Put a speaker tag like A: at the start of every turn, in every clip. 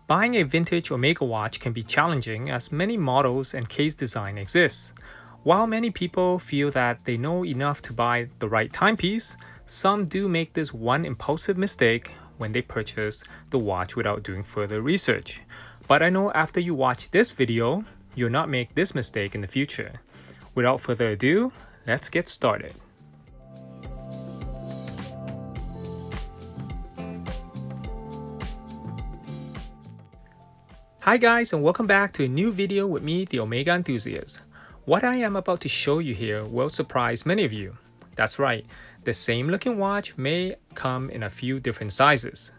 A: Buying a vintage Omega watch can be challenging as many models and case design exist. While many people feel that they know enough to buy the right timepiece, some do make this one impulsive mistake when they purchase the watch without doing further research. But I know after you watch this video, you'll not make this mistake in the future. Without further ado, let's get started. Hi guys, and welcome back to a new video with me, the Omega Enthusiast. What I am about to show you here will surprise many of you. That's right, the same looking watch may come in a few different sizes.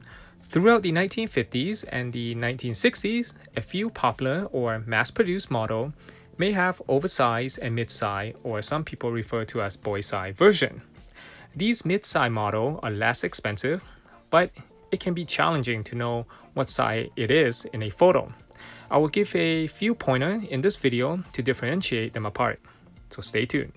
A: Throughout the 1950s and the 1960s, a few popular or mass-produced models may have oversized and mid-size, or some people refer to as boy-size version. These mid-size models are less expensive, but it can be challenging to know what size it is in a photo. I will give a few pointers in this video to differentiate them apart, so stay tuned.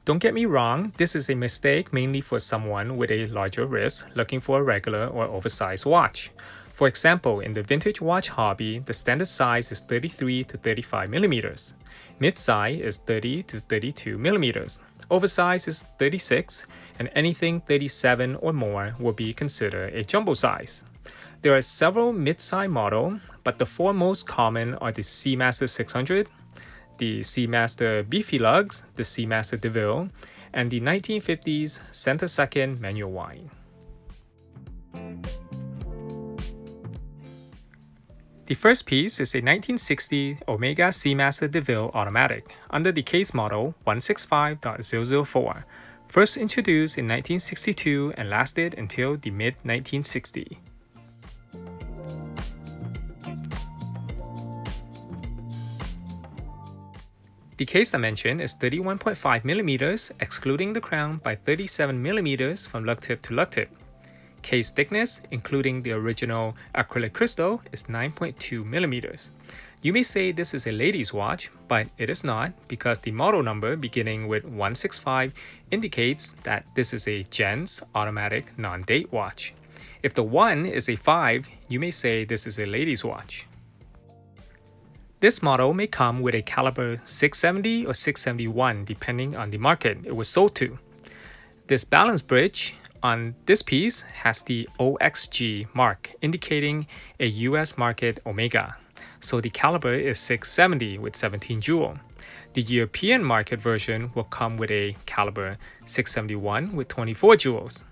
A: Don't get me wrong, this is a mistake mainly for someone with a larger wrist looking for a regular or oversized watch. For example, in the vintage watch hobby, the standard size is 33 to 35 millimeters. Mid-size is 30 to 32 millimeters. Oversized is 36, and anything 37 or more will be considered a jumbo size. There are several mid-size models, but the four most common are the Seamaster 600, the Seamaster Beefy Lug, the Seamaster Deville, and the 1950s center-second manual wind. The first piece is a 1960 Omega Seamaster Deville automatic under the case model 165.004, first introduced in 1962 and lasted until the mid-1960s. The case dimension is 31.5 millimeters, excluding the crown by 37 millimeters from lug tip to lug tip. Case thickness, including the original acrylic crystal, is 9.2 millimeters. You may say this is a lady's watch, but it is not because the model number beginning with 165 indicates that this is a gents automatic non-date watch. If the 1 is a 5, you may say this is a lady's watch. This model may come with a caliber 670 or 671 depending on the market it was sold to. This balance bridge on this piece has the OXG mark, indicating a US market Omega, so the caliber is 670 with 17 jewel. The European market version will come with a caliber 671 with 24 jewels.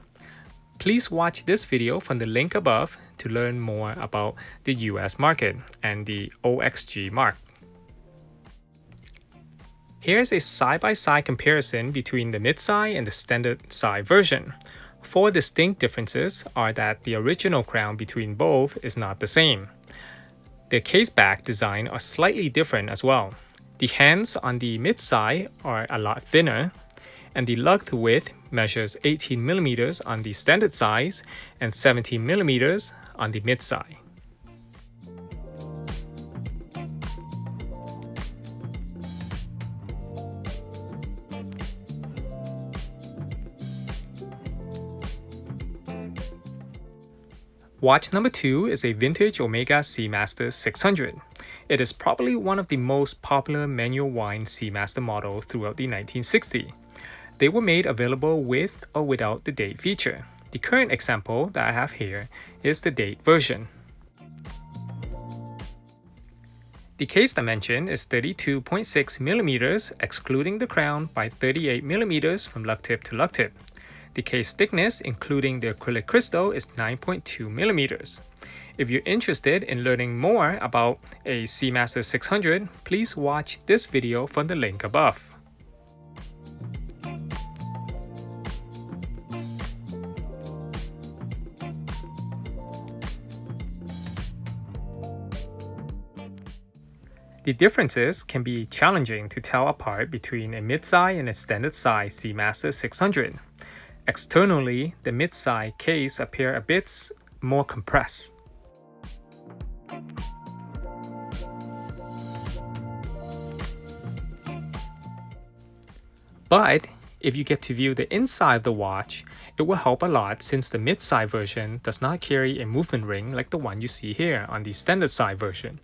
A: Please watch this video from the link above to learn more about the US market and the OXG mark. Here's a side-by-side comparison between the mid-size and the standard size version. Four distinct differences are that the original crown between both is not the same. The case back design are slightly different as well. The hands on the mid-size are a lot thinner, and the lug width measures 18 millimeters on the standard size and 17 millimeters on the mid-size. Watch number 2 is a vintage Omega Seamaster 600. It is probably one of the most popular manual wind Seamaster models throughout the 1960s. They were made available with or without the date feature. The current example that I have here is the date version. The case dimension is 32.6 millimeters, excluding the crown by 38 millimeters from lug tip to lug tip. The case thickness, including the acrylic crystal, is 9.2 millimeters. If you're interested in learning more about a Seamaster 600, please watch this video from the link above. The differences can be challenging to tell apart between a mid-size and a standard size Seamaster 600. Externally, the mid-size case appears a bit more compressed. But if you get to view the inside of the watch, It will help a lot since the mid-side version does not carry a movement ring like the one you see here on the standard side version.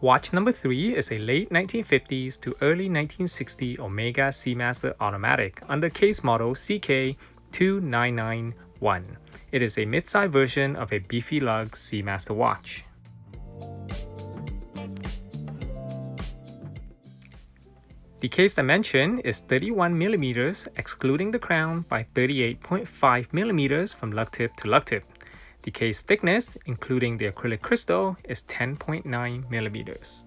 A: Watch number 3 is a late 1950s to early 1960 Omega Seamaster automatic under case model CK2991. It is a mid-side version of a Beefy Lug Seamaster watch. The case dimension is 31mm excluding the crown by 38.5mm from lug tip to lug tip. The case thickness, including the acrylic crystal, is 10.9mm.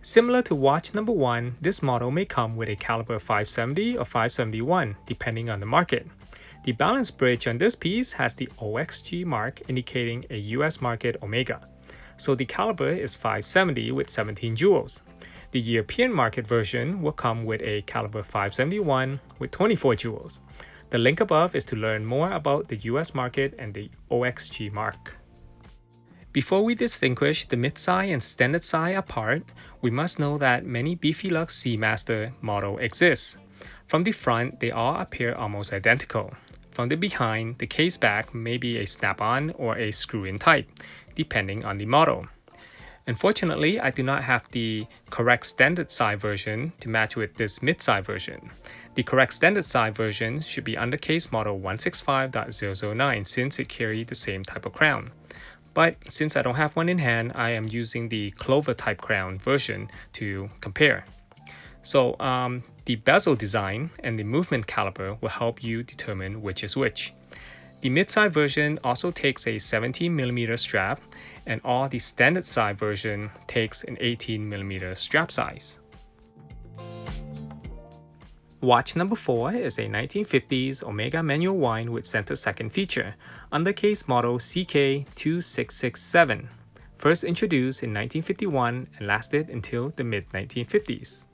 A: Similar to watch number 1, this model may come with a caliber 570 or 571, depending on the market. The balance bridge on this piece has the OXG mark indicating a US market Omega, so the caliber is 570 with 17 jewels. The European market version will come with a caliber 571 with 24 jewels. The link above is to learn more about the US market and the OXG mark. Before we distinguish the mid-side and standard side apart, we must know that many Beefy Lug Seamaster model exists. From the front, they all appear almost identical. From the behind, the case back may be a snap-on or a screw-in type, depending on the model. Unfortunately, I do not have the correct standard side version to match with this mid-side version. The correct standard side version should be under case model 165.009 since it carried the same type of crown. But since I don't have one in hand, I am using the clover type crown version to compare. So the bezel design and the movement caliber will help you determine which is which. The mid-side version also takes a 17mm strap, and all the standard side version takes an 18mm strap size. Watch number 4 is a 1950s Omega manual wind with center second feature, under case model CK2667, first introduced in 1951 and lasted until the mid-1950s.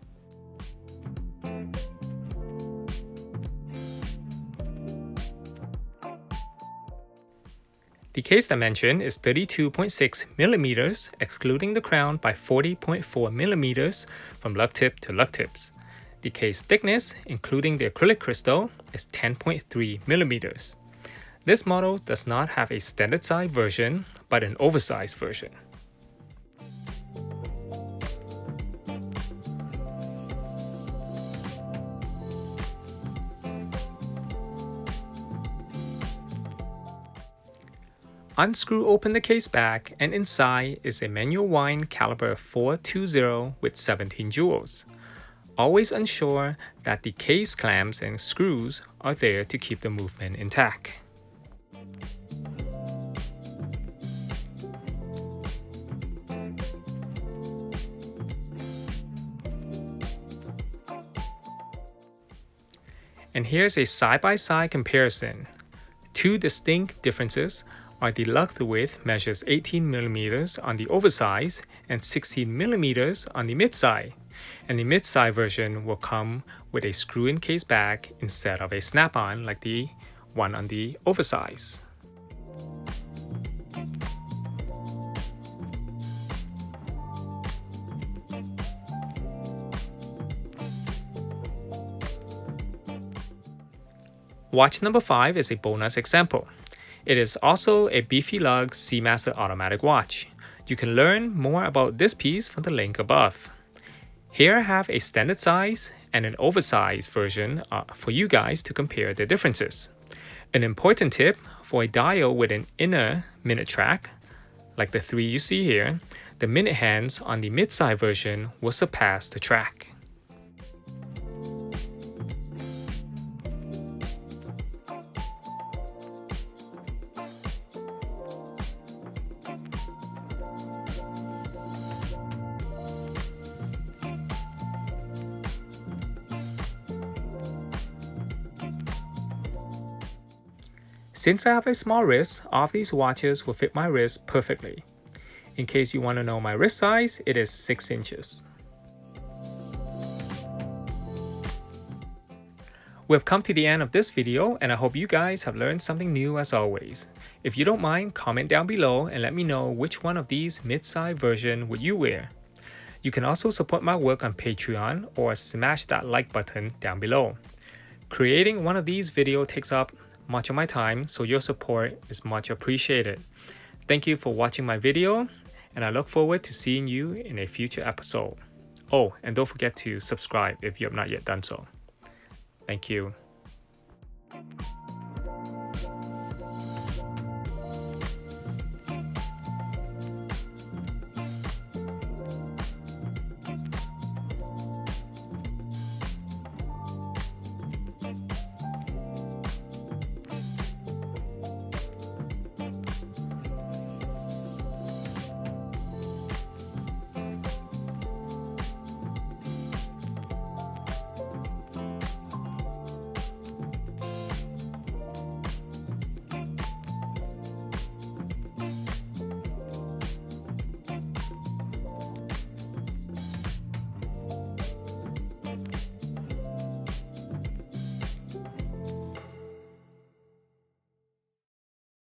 A: The case dimension is 32.6mm, excluding the crown by 40.4mm from lug tip to lug tips. The case thickness, including the acrylic crystal, is 10.3mm. This model does not have a standard side version, but an oversized version. Unscrew open the case back, and inside is a manual wind caliber 420 with 17 jewels. Always ensure that the case clamps and screws are there to keep the movement intact. And here's a side-by-side comparison. Two distinct differences are the lug width measures 18mm on the oversized and 16mm on the mid-side, and the mid-side version will come with a screw-in case back instead of a snap-on like the one on the oversized. Watch number 5 is a bonus example. It is also a Beefy Lug Seamaster automatic watch. You can learn more about this piece from the link above. Here I have a standard size and an oversized version for you guys to compare the differences. An important tip for a dial with an inner minute track, like the 3 you see here, the minute hands on the mid-side version will surpass the track. Since I have a small wrist, all of these watches will fit my wrist perfectly. In case you want to know my wrist size, it is 6 inches. We've come to the end of this video, and I hope you guys have learned something new as always. If you don't mind, comment down below and let me know which one of these mid-size version would you wear. You can also support my work on Patreon or smash that like button down below. Creating one of these videos takes up much of my time, so your support is much appreciated. Thank you for watching my video, and I look forward to seeing you in a future episode. Oh, and don't forget to subscribe if you have not yet done so. Thank you.